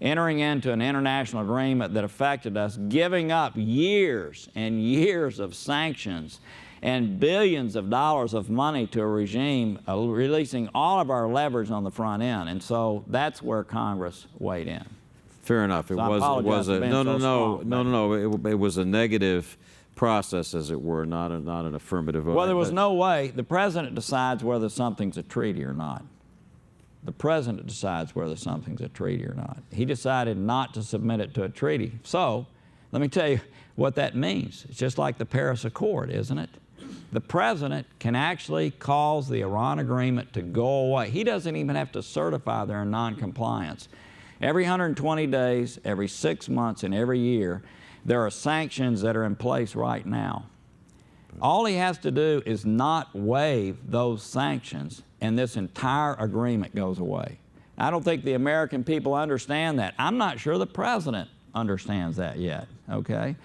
entering into an international agreement that affected us, giving up years and years of sanctions and billions of dollars of money to a regime, releasing all of our leverage on the front end. And so that's where Congress weighed in. Fair enough. It was a negative process, as it were, not an affirmative vote. Well, there was no way. The president decides whether something's a treaty or not. The president decides whether something's a treaty or not. He decided not to submit it to a treaty. So let me tell you what that means. It's just like the Paris Accord, isn't it? The president can actually cause the Iran agreement to go away. He doesn't even have to certify their non-compliance. Every 120 days, every 6 months, and every year, there are sanctions that are in place right now. All he has to do is not waive those sanctions, and this entire agreement goes away. I don't think the American people understand that. I'm not sure the president understands that yet, okay?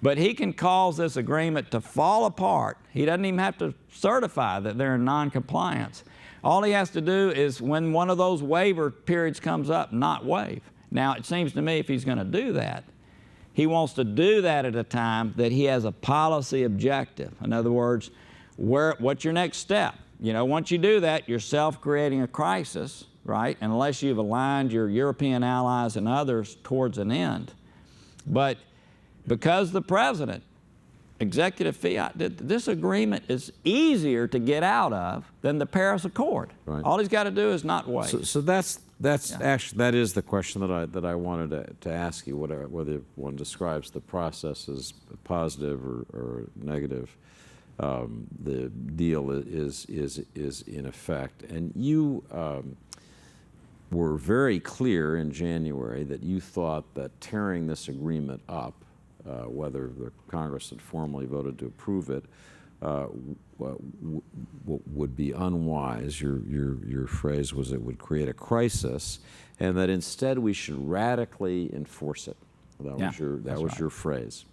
But he can cause this agreement to fall apart. He doesn't even have to certify that they're in non-compliance. All he has to do is, when one of those waiver periods comes up, not waive. Now, it seems to me if he's going to do that, he wants to do that at a time that he has a policy objective. In other words, what's your next step? You know, once you do that, you're self-creating a crisis, right? Unless you've aligned your European allies and others towards an end. But because the president, executive fiat, this agreement is easier to get out of than the Paris Accord. Right. All he's got to do is not wait. So that's actually, that is the question that I wanted to ask you, whether one describes the process as positive or negative. The deal is in effect, and you were very clear in January that you thought that tearing this agreement up, whether the Congress had formally voted to approve it, would be unwise. Your phrase was it would create a crisis, and that instead we should radically enforce it. That was your phrase.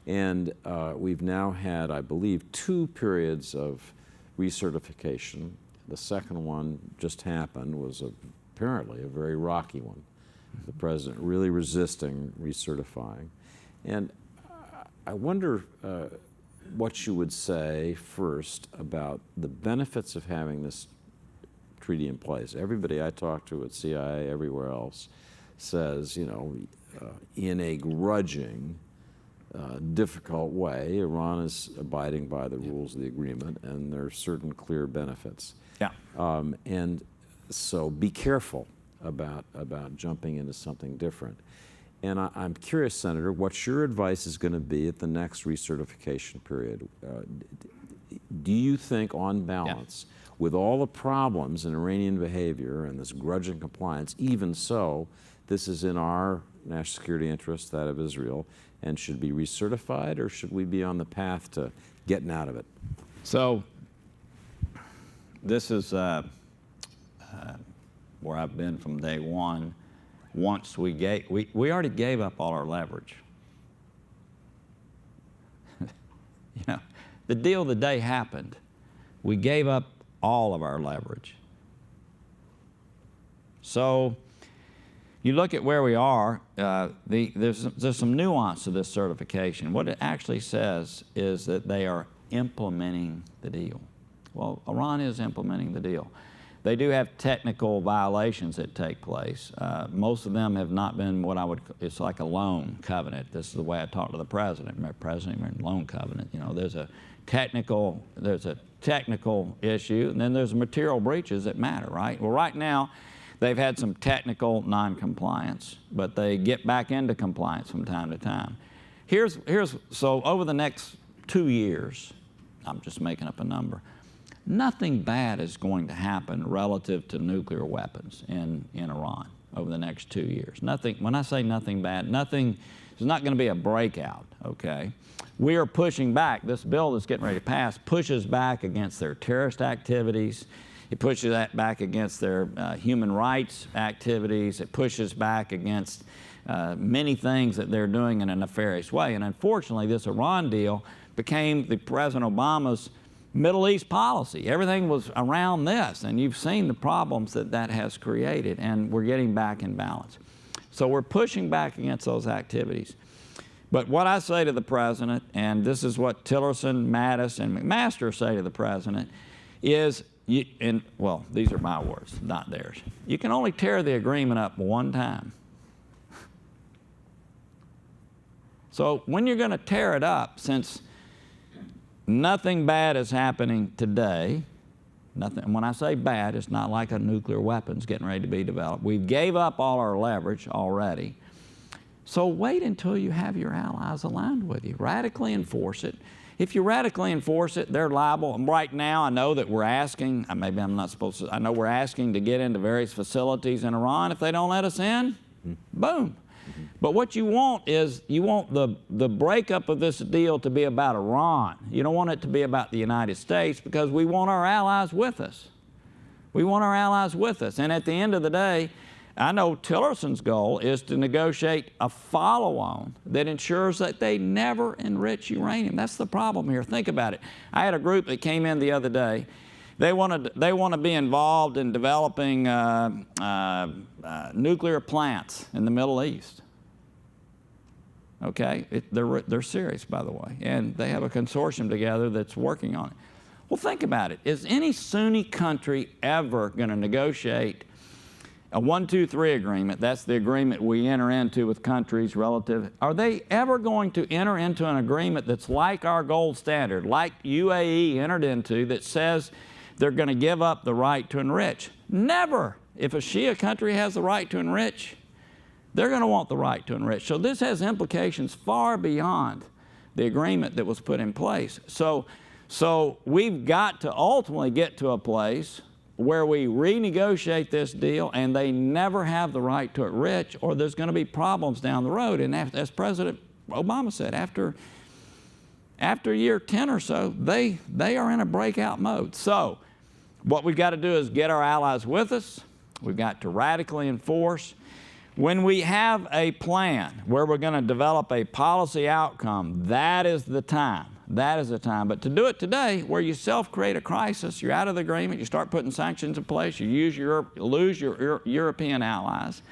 And we've now had, I believe, 2 periods of recertification. The second one just happened, was apparently a very rocky one. The president really resisting recertifying. And I wonder what you would say first about the benefits of having this treaty in place. Everybody I talk to at CIA, everywhere else, says, you know, in a grudging, difficult way, Iran is abiding by the rules of the agreement, and there are certain clear benefits. Yeah. And so be careful about jumping into something different. And I'm curious, Senator, what your advice is going to be at the next recertification period. Do you think, on balance, with all the problems in Iranian behavior and this grudging compliance, even so, this is in our national security interest, that of Israel, and should be recertified, or should we be on the path to getting out of it? So this is where I've been from day one. Once we already gave up all our leverage. You know, the deal the day happened, we gave up all of our leverage. So you look at where we are, there's some nuance to this certification. What it actually says is that they are implementing the deal. Well, Iran is implementing the deal. They do have technical violations that take place. Most of them have not been what I would, it's like a loan covenant. This is the way I talk to the president. Remember, President, you're in loan covenant. You know, there's a technical issue, and then there's material breaches that matter, right? Well, right now, they've had some technical non-compliance, but they get back into compliance from time to time. So over the next 2 years, I'm just making up a number, nothing bad is going to happen relative to nuclear weapons in Iran over the next 2 years. Nothing, when I say nothing bad, there's not going to be a breakout, okay? We are pushing back. This bill that's getting ready to pass pushes back against their terrorist activities. It pushes that back against their human rights activities. It pushes back against many things that they're doing in a nefarious way. And unfortunately, this Iran deal became President Obama's Middle East policy. Everything was around this, and you've seen the problems that that has created, and we're getting back in balance. So we're pushing back against those activities. But what I say to the President, and this is what Tillerson, Mattis, and McMaster say to the President, is, well, these are my words, not theirs. You can only tear the agreement up one time. So when you're going to tear it up, since nothing bad is happening today, nothing, when I say bad, it's not like a nuclear weapon's getting ready to be developed. We gave up all our leverage already. So wait until you have your allies aligned with you. Radically enforce it. If you radically enforce it, they're liable. And right now, I know that we're asking, maybe I'm not supposed to, I know we're asking to get into various facilities in Iran. If they don't let us in, boom. But what you want is, you want the breakup of this deal to be about Iran. You don't want it to be about the United States, because we want our allies with us. We want our allies with us. And at the end of the day, I know Tillerson's goal is to negotiate a follow-on that ensures that they never enrich uranium. That's the problem here. Think about it. I had a group that came in the other day. They want to be involved in developing nuclear plants in the Middle East. Okay? They're serious, by the way, and they have a consortium together that's working on it. Well, think about it. Is any Sunni country ever going to negotiate a 1, 2, 3 agreement? That's the agreement we enter into with countries relative. Are they ever going to enter into an agreement that's like our gold standard, like UAE entered into, that says they're going to give up the right to enrich? Never. If a Shia country has the right to enrich, they're going to want the right to enrich. So this has implications far beyond the agreement that was put in place. So we've got to ultimately get to a place where we renegotiate this deal and they never have the right to enrich, or there's going to be problems down the road. And as President Obama said, after year 10 or so, they are in a breakout mode. So what we've got to do is get our allies with us. We've got to radically enforce. When we have a plan where we're going to develop a policy outcome, that is the time. That is the time. But to do it today, where you self-create a crisis, you're out of the agreement, you start putting sanctions in place, you lose your European allies.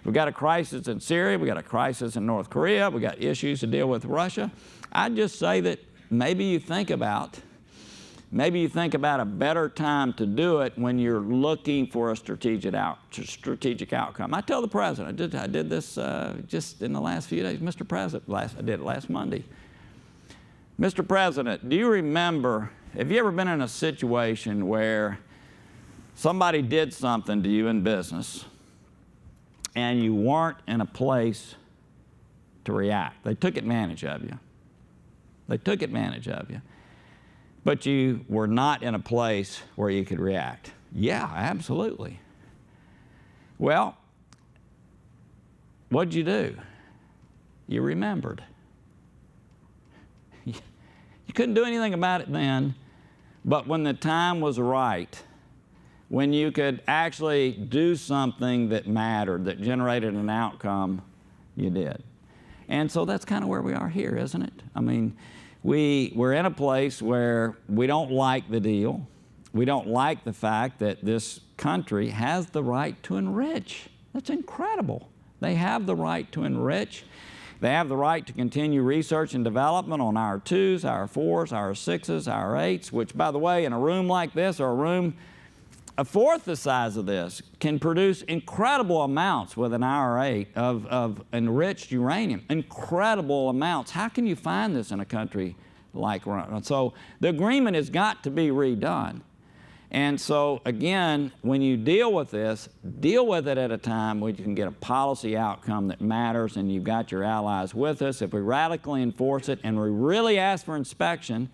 We've got a crisis in Syria, we've got a crisis in North Korea, we've got issues to deal with Russia. I'd just say that maybe you think about a better time to do it when you're looking for a strategic outcome. I tell the President, I did this just in the last few days. Mr. President, I did it last Monday. Mr. President, do you remember, have you ever been in a situation where somebody did something to you in business and you weren't in a place to react? They took advantage of you. They took advantage of you. But you were not in a place where you could react. Yeah, absolutely. Well, what'd you do? You remembered. You couldn't do anything about it then, but when the time was right, when you could actually do something that mattered, that generated an outcome, you did. And so that's kind of where we are here, isn't it? I mean, we're in a place where we don't like the deal. We don't like the fact that this country has the right to enrich. That's incredible. They have the right to enrich. They have the right to continue research and development on our 2s, our 4s, our 6s, our 8s, which, by the way, in a room like this, or a room A fourth the size of this can produce incredible amounts with an IRA of enriched uranium, incredible amounts. How can you find this in a country like Iran? So the agreement has got to be redone. And so again, when you deal with this, deal with it at a time when you can get a policy outcome that matters and you've got your allies with us. If we radically enforce it and we really ask for inspection,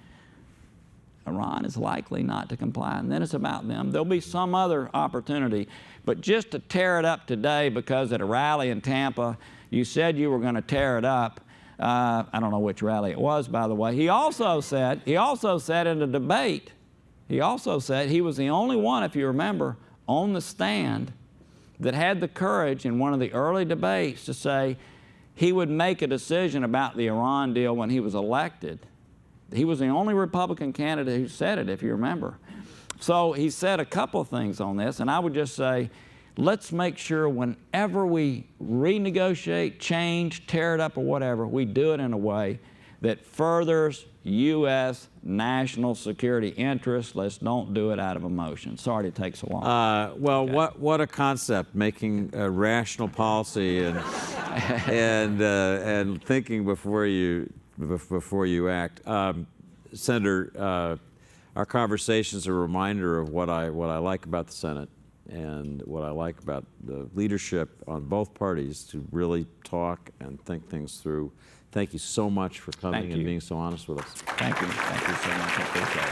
Iran is likely not to comply, and then it's about them. There'll be some other opportunity, but just to tear it up today because at a rally in Tampa, you said you were going to tear it up. I don't know which rally it was, by the way. He also said in the debate, he also said he was the only one, if you remember, on the stand that had the courage in one of the early debates to say he would make a decision about the Iran deal when he was elected. He was the only Republican candidate who said it, if you remember. So he said a couple of things on this, and I would just say, let's make sure whenever we renegotiate, change, tear it up or whatever, we do it in a way that furthers U.S. national security interests. Let's don't do it out of emotion. Sorry it takes so long. Well, Okay. what a concept, making a rational policy and and thinking before you act. Senator, our conversation's a reminder of what I like about the Senate and what I like about the leadership on both parties to really talk and think things through. Thank you so much for coming and being so honest with us. Thank you. Thank you so much. I appreciate it.